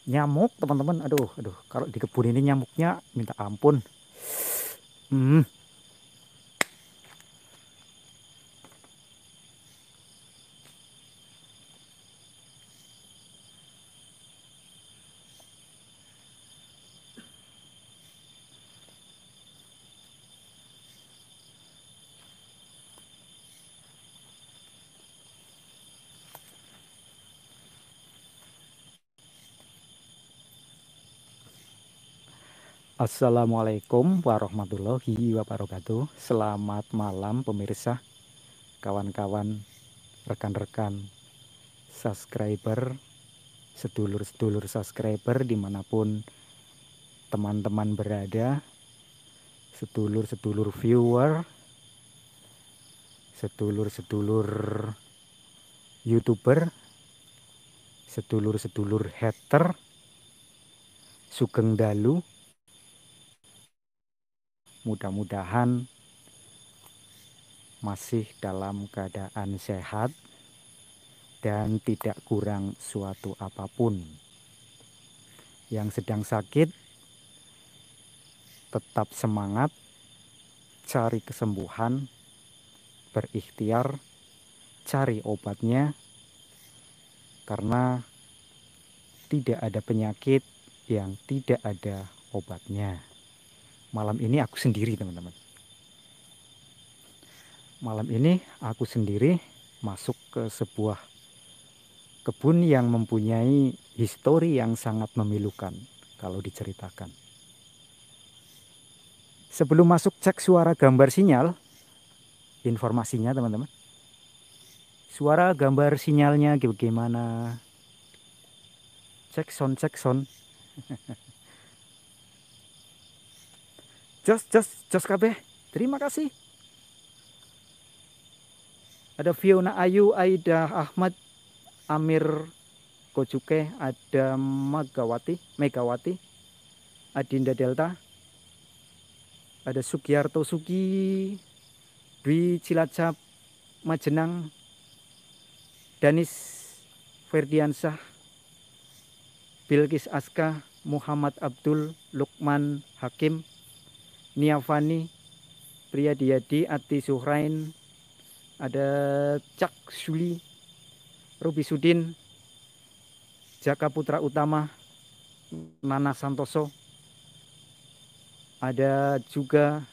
Nyamuk teman-teman, aduh aduh, kalau di kebun ini nyamuknya minta ampun. Hmm. Assalamualaikum warahmatullahi wabarakatuh. Selamat malam pemirsa, kawan-kawan, rekan-rekan, subscriber, sedulur-sedulur subscriber dimanapun teman-teman berada, sedulur-sedulur viewer, sedulur-sedulur youtuber, sedulur-sedulur hater, sugeng dalu. Mudah-mudahan masih dalam keadaan sehat dan tidak kurang suatu apapun. Yang sedang sakit tetap semangat, cari kesembuhan, berikhtiar, cari obatnya, karena tidak ada penyakit yang tidak ada obatnya. Malam ini aku sendiri teman-teman. Malam ini aku sendiri masuk ke sebuah kebun yang mempunyai histori yang sangat memilukan kalau diceritakan. Sebelum masuk cek suara gambar sinyal, informasinya teman-teman. Suara gambar sinyalnya bagaimana? Cek sound. Jos kabeh. Terima kasih. Ada Fiona Ayu, Aida Ahmad, Amir Kojuke, ada Megawati, Adinda Delta, ada Sugiarto Sugi, Dwi Cilacap, Majenang, Danis Ferdiansah, Bilkis Aska, Muhammad Abdul, Lukman Hakim, Niavani, Priyadiyadi, Ati Suhrain, ada Cak Suli, Ruby Sudin, Jaka Putra Utama, Nana Santoso, ada juga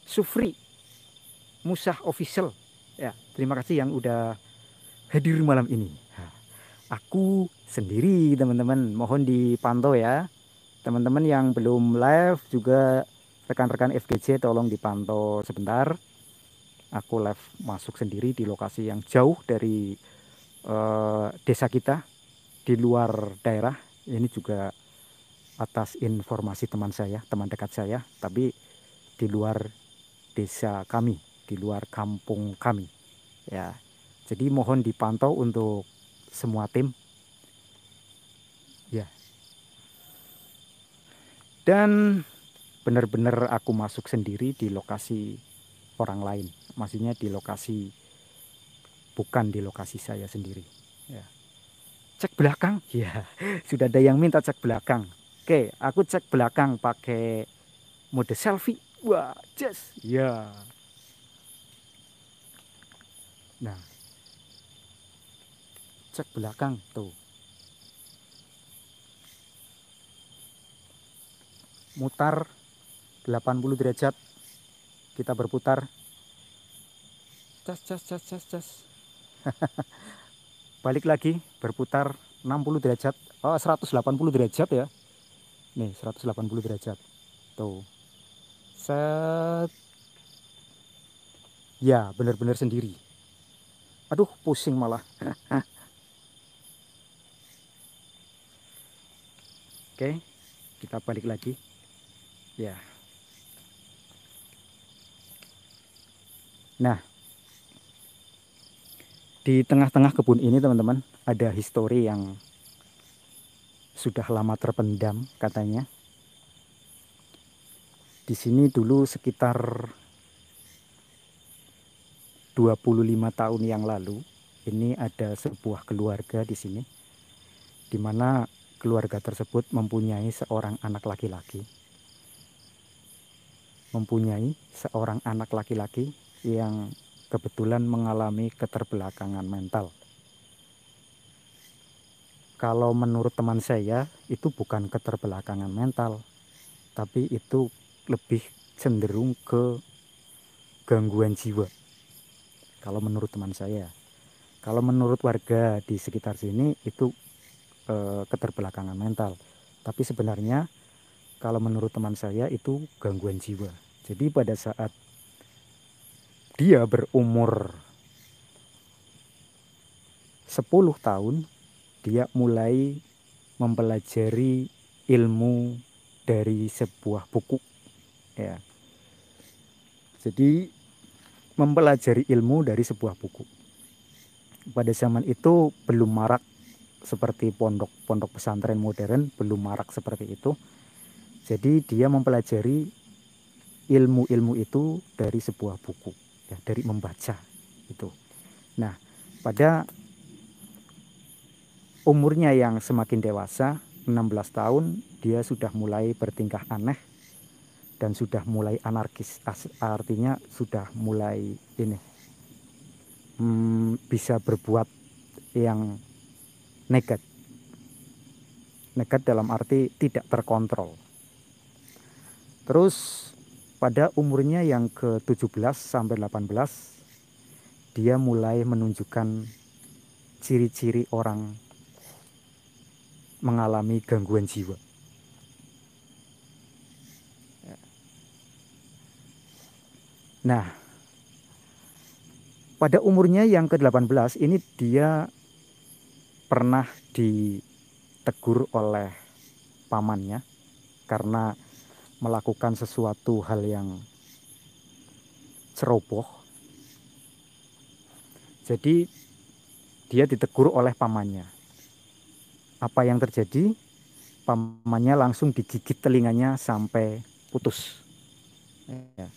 Sufri Musah Official. Ya, terima kasih yang udah hadir malam ini. Aku sendiri teman-teman, mohon dipantau ya. Teman-teman yang belum live juga, rekan-rekan FGC tolong dipantau sebentar. Aku live masuk sendiri di lokasi yang jauh dari desa kita, di luar daerah. Ini juga atas informasi teman saya, teman dekat saya, tapi di luar desa kami, di luar kampung kami. Ya, jadi mohon dipantau untuk semua tim. Ya, dan benar-benar aku masuk sendiri di lokasi orang lain. Maksudnya di lokasi, bukan di lokasi saya sendiri. Ya. Cek belakang, ya sudah ada yang minta cek belakang. Oke, aku cek belakang pakai mode selfie. Wah, yes, ya. Nah, cek belakang tuh. Mutar 80 derajat, kita berputar. Cas. Balik lagi, berputar 60 derajat. Oh, 180 derajat ya. Nih, 180 derajat. Tuh. Set. Ya, benar-benar sendiri. Aduh, pusing malah. Oke, kita balik lagi. Ya. Nah, di tengah-tengah kebun ini teman-teman, ada histori yang sudah lama terpendam katanya. Di sini dulu sekitar 25 tahun yang lalu, ini ada sebuah keluarga di sini, di mana keluarga tersebut mempunyai seorang anak laki-laki. Yang kebetulan mengalami keterbelakangan mental. Kalau menurut teman saya, itu bukan keterbelakangan mental, tapi itu lebih cenderung ke gangguan jiwa. Kalau menurut teman saya. Kalau menurut warga di sekitar sini itu keterbelakangan mental. Tapi sebenarnya kalau menurut teman saya itu gangguan jiwa. Jadi pada saat dia berumur 10 tahun, dia mulai mempelajari ilmu dari sebuah buku. Ya. Jadi mempelajari ilmu dari sebuah buku. Pada zaman itu belum marak seperti pondok pesantren modern, belum marak seperti itu. Jadi dia mempelajari ilmu-ilmu itu dari sebuah buku, ya, dari membaca itu. Nah, pada umurnya yang semakin dewasa, 16 tahun, dia sudah mulai bertingkah aneh dan sudah mulai anarkis. Artinya sudah mulai ini bisa berbuat yang nekat. Nekat dalam arti tidak terkontrol. Terus pada umurnya yang ke-17 sampai 18, dia mulai menunjukkan ciri-ciri orang mengalami gangguan jiwa. Nah, pada umurnya yang ke-18 ini dia pernah ditegur oleh pamannya karena melakukan sesuatu hal yang ceroboh. Jadi dia ditegur oleh pamannya. Apa yang terjadi? Pamannya langsung digigit telinganya sampai putus. Ya.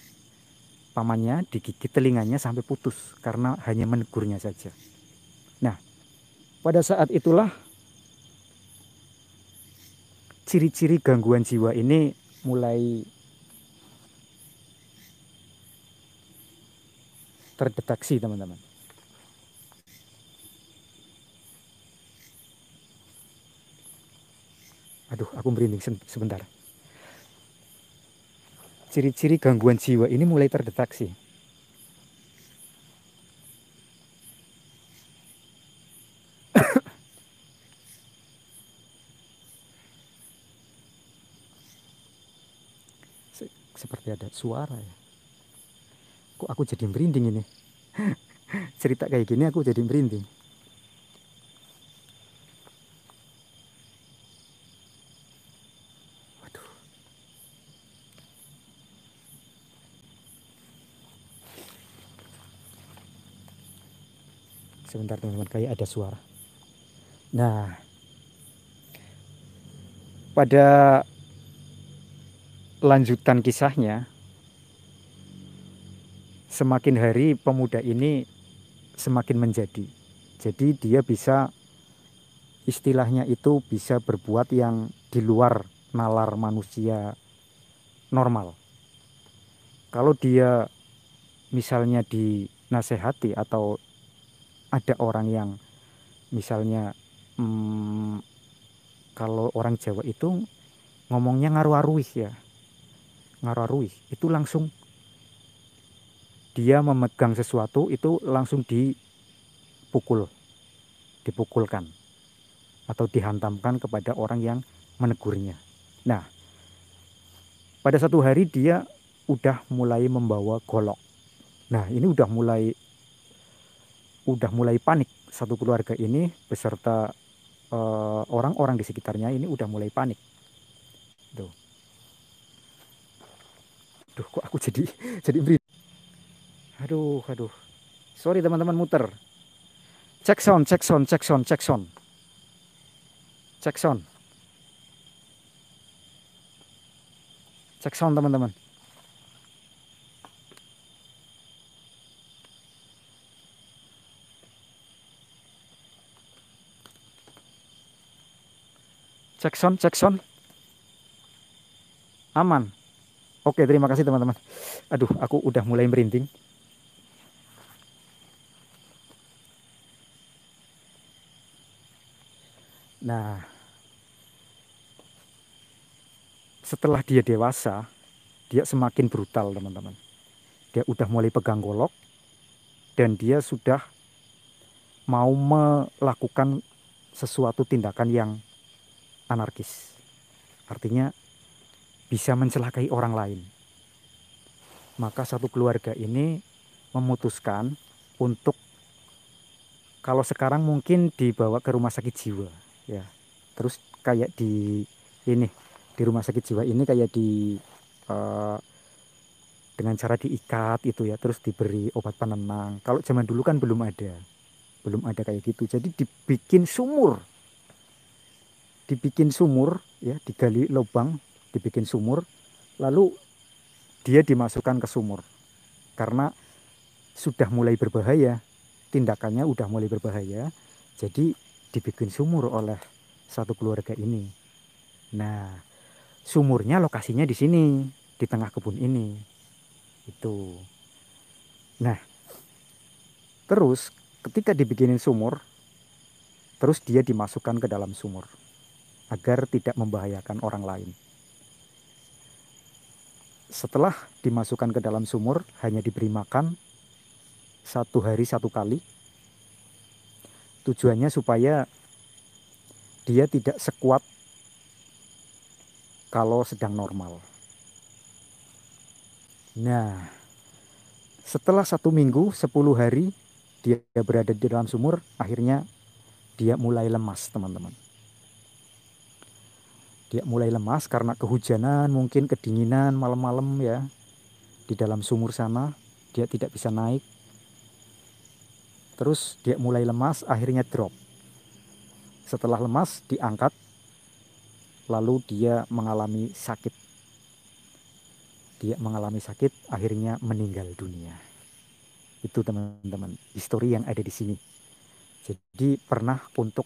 Pamannya digigit telinganya sampai putus karena hanya menegurnya saja. Nah, pada saat itulah ciri-ciri gangguan jiwa ini mulai terdeteksi, teman-teman. Aduh, aku merinding sebentar. Ciri-ciri gangguan jiwa ini mulai terdeteksi. Seperti ada suara ya. Kok aku jadi merinding ini? Cerita kayak gini aku jadi merinding. Waduh. Sebentar teman-teman, kayak ada suara. Nah, pada lanjutan kisahnya, semakin hari pemuda ini semakin menjadi. Jadi dia bisa, istilahnya itu bisa berbuat yang di luar nalar manusia normal. Kalau dia misalnya dinasehati atau ada orang yang misalnya kalau orang Jawa itu ngomongnya ngaruh-aruih ya. Ngaruh-aruih itu langsung dia memegang sesuatu itu langsung dipukulkan atau dihantamkan kepada orang yang menegurnya. Nah, pada satu hari dia udah mulai membawa golok. Nah, ini udah mulai panik. Satu keluarga ini beserta orang-orang di sekitarnya ini udah mulai panik. Tuh. Duh, kok aku jadi beri. Aduh. Sorry teman-teman, muter. Cek sound. Cek sound teman-teman. Cek sound, cek sound. Aman. Oke, terima kasih teman-teman. Aduh, aku udah mulai merinding. Nah, setelah dia dewasa, dia semakin brutal, teman-teman. Dia udah mulai pegang golok dan dia sudah mau melakukan sesuatu tindakan yang anarkis. Artinya bisa mencelakai orang lain. Maka satu keluarga ini memutuskan untuk, kalau sekarang mungkin dibawa ke rumah sakit jiwa, ya. Terus kayak ini di rumah sakit jiwa ini kayak eh, dengan cara diikat itu ya, terus diberi obat penenang. Kalau zaman dulu kan belum ada kayak gitu. Jadi dibikin sumur ya, digali lubang, dibikin sumur, lalu dia dimasukkan ke sumur karena sudah mulai berbahaya, tindakannya udah mulai berbahaya, jadi dibikin sumur oleh satu keluarga ini. Nah, sumurnya lokasinya di sini, di tengah kebun ini. Itu. Nah, terus ketika dibikinin sumur, terus dia dimasukkan ke dalam sumur agar tidak membahayakan orang lain. Setelah dimasukkan ke dalam sumur, hanya diberi makan 1 hari 1 kali. Tujuannya supaya dia tidak sekuat kalau sedang normal. Nah, setelah 1 minggu, 10 hari dia berada di dalam sumur, akhirnya dia mulai lemas, teman-teman. Dia mulai lemas karena kehujanan, mungkin kedinginan malam-malam ya. Di dalam sumur sana, dia tidak bisa naik. Terus dia mulai lemas, akhirnya drop. Setelah lemas, diangkat, lalu dia mengalami sakit. Dia mengalami sakit, akhirnya meninggal dunia. Itu teman-teman, histori yang ada di sini. Jadi pernah untuk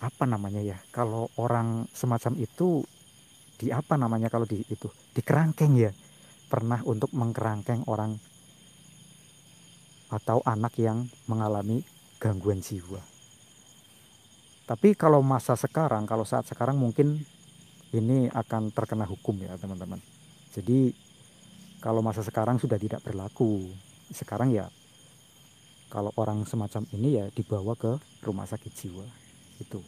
apa namanya ya? Kalau orang semacam itu di apa namanya kalau di itu? Dikerangkeng ya. Pernah untuk mengkerangkeng orang atau anak yang mengalami gangguan jiwa. Tapi kalau masa sekarang, kalau saat sekarang mungkin ini akan terkena hukum ya teman-teman. Jadi kalau masa sekarang sudah tidak berlaku. Sekarang ya kalau orang semacam ini ya dibawa ke rumah sakit jiwa. Itu.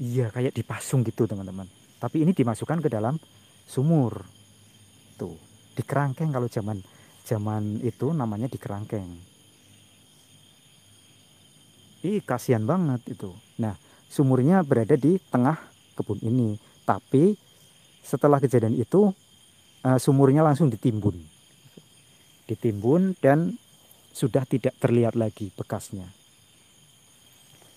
Iya kayak dipasung gitu teman-teman. Tapi ini dimasukkan ke dalam sumur. Tuh, dikerangkeng kalau zaman zaman itu namanya dikerangkeng. Ih, kasihan banget itu. Nah, sumurnya berada di tengah kebun ini. Tapi setelah kejadian itu sumurnya langsung ditimbun. Ditimbun dan sudah tidak terlihat lagi bekasnya.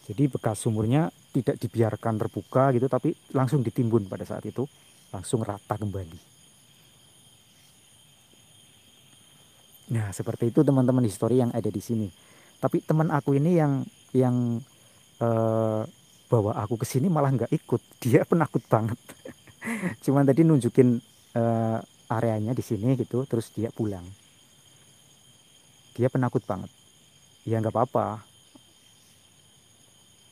Jadi bekas sumurnya tidak dibiarkan terbuka gitu, tapi langsung ditimbun pada saat itu, langsung rata kembali. Nah, seperti itu teman-teman histori yang ada di sini. Tapi teman aku ini yang eh, bawa aku ke sini malah nggak ikut. Dia penakut banget. Cuman tadi nunjukin eh, areanya di sini gitu, terus dia pulang. Dia penakut banget. Ya nggak apa-apa,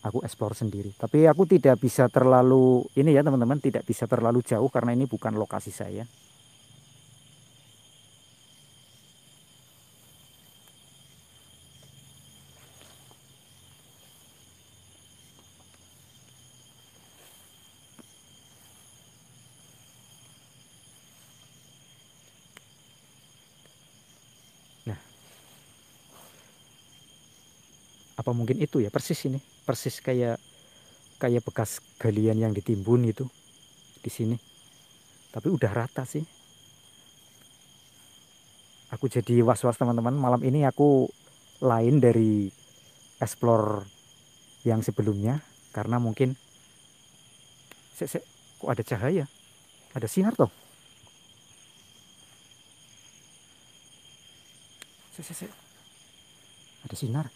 aku explore sendiri. Tapi aku tidak bisa terlalu ini ya teman-teman, tidak bisa terlalu jauh karena ini bukan lokasi saya. Nah, apa mungkin itu ya persis ini, persis kayak kayak bekas galian yang ditimbun itu di sini. Tapi udah rata sih. Aku jadi was-was teman-teman. Malam ini aku lain dari explore yang sebelumnya karena mungkin kok ada cahaya, ada sinar toh. Sek, sek, sek. Ada sinar.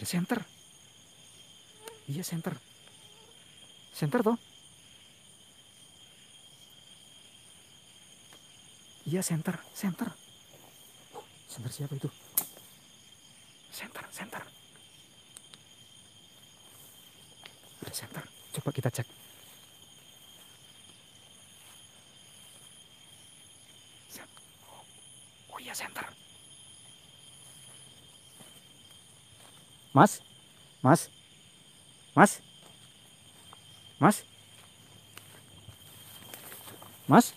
ada center. Iya center. Center toh? Iya center, center. Center siapa itu? Center, center. Ada center. Coba kita cek. Oh iya center. Mas, mas, mas, mas, mas.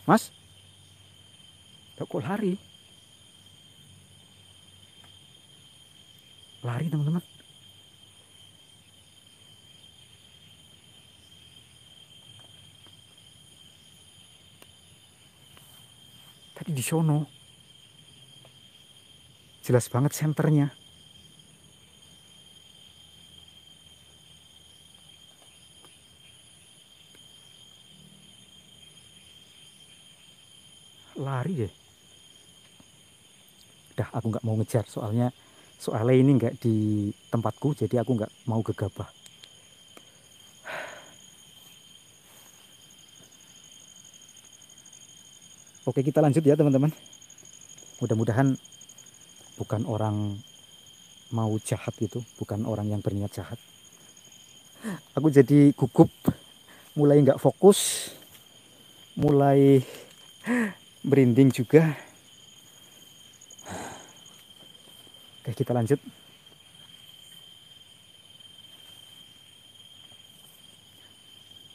Mas, kok lari? Lari teman-teman. Tadi di sono. Jelas banget senternya. Lari deh. Udah aku nggak mau ngejar soalnya ini nggak di tempatku, jadi aku nggak mau gegabah. Oke, kita lanjut ya teman-teman. Mudah-mudahan bukan orang mau jahat gitu, bukan orang yang berniat jahat. Aku jadi gugup, mulai nggak fokus, mulai merinding juga. Oke, kita lanjut.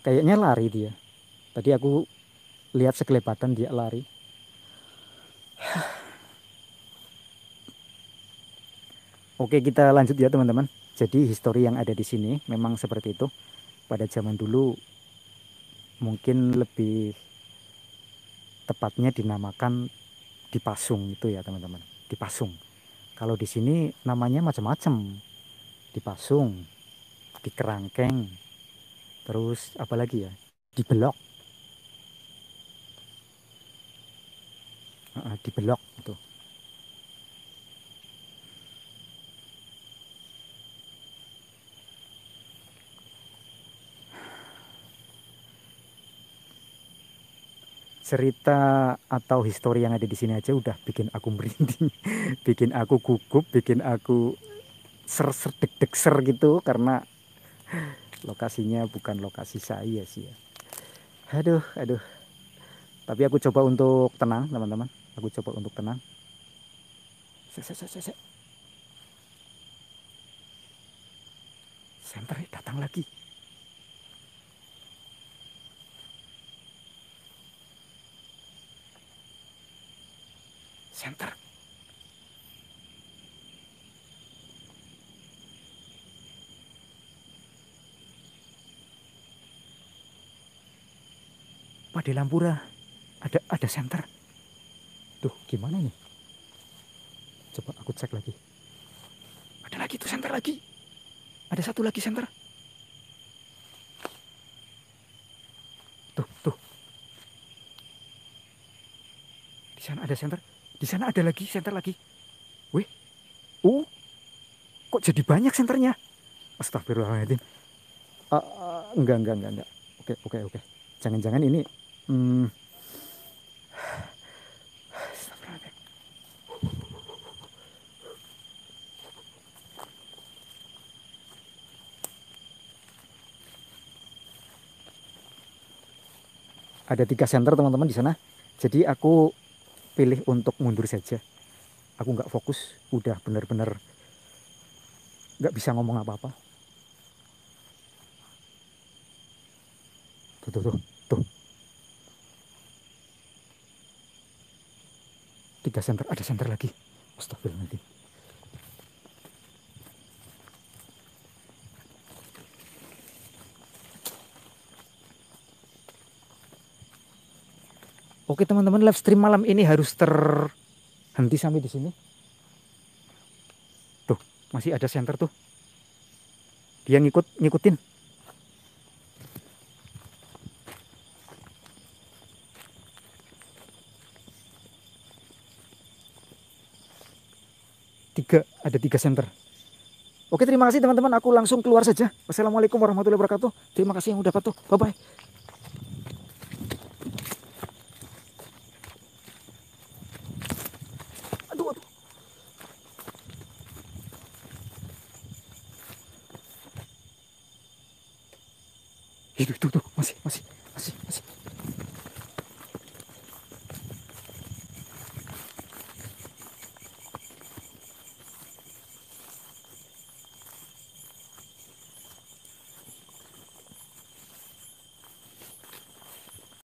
Kayaknya lari dia. Tadi aku lihat sekelebatan dia lari. Oke, kita lanjut ya teman-teman. Jadi histori yang ada di sini memang seperti itu. Pada zaman dulu mungkin lebih tepatnya dinamakan dipasung itu ya teman-teman. Dipasung. Kalau di sini namanya macam-macam. Dipasung, dikerangkeng, terus apa lagi ya? Dibelok. Dibelok itu. Cerita atau histori yang ada di sini aja udah bikin aku merinding, bikin aku gugup, bikin aku ser deg ser gitu karena lokasinya bukan lokasi saya sih ya. Aduh, aduh. Tapi aku coba untuk tenang, teman-teman. Aku coba untuk tenang. Center datang lagi. Center. Pada Lampura ada center. Tuh, gimana nih? Coba aku cek lagi. Ada lagi tuh center lagi. Ada satu lagi center. Tuh, tuh. Di sana ada center. Di sana ada lagi center lagi. Wih. Kok jadi banyak senternya? Astagfirullahaladzim. Enggak. Oke. Jangan-jangan ini hmm, ada 3 center teman-teman di sana. Jadi aku pilih untuk mundur saja. Aku nggak fokus, udah bener-bener nggak bisa ngomong apa-apa. Tuh. 3 center, ada center lagi. Astagfirullahaladzim. Oke teman-teman, live stream malam ini harus terhenti sampai di sini. Tuh, masih ada center tuh. Dia ngikutin. tiga center. Oke, terima kasih teman-teman. Aku langsung keluar saja. Wassalamualaikum warahmatullahi wabarakatuh. Terima kasih yang udah patuh. Bye bye. Aduh, aduh. Itu masih.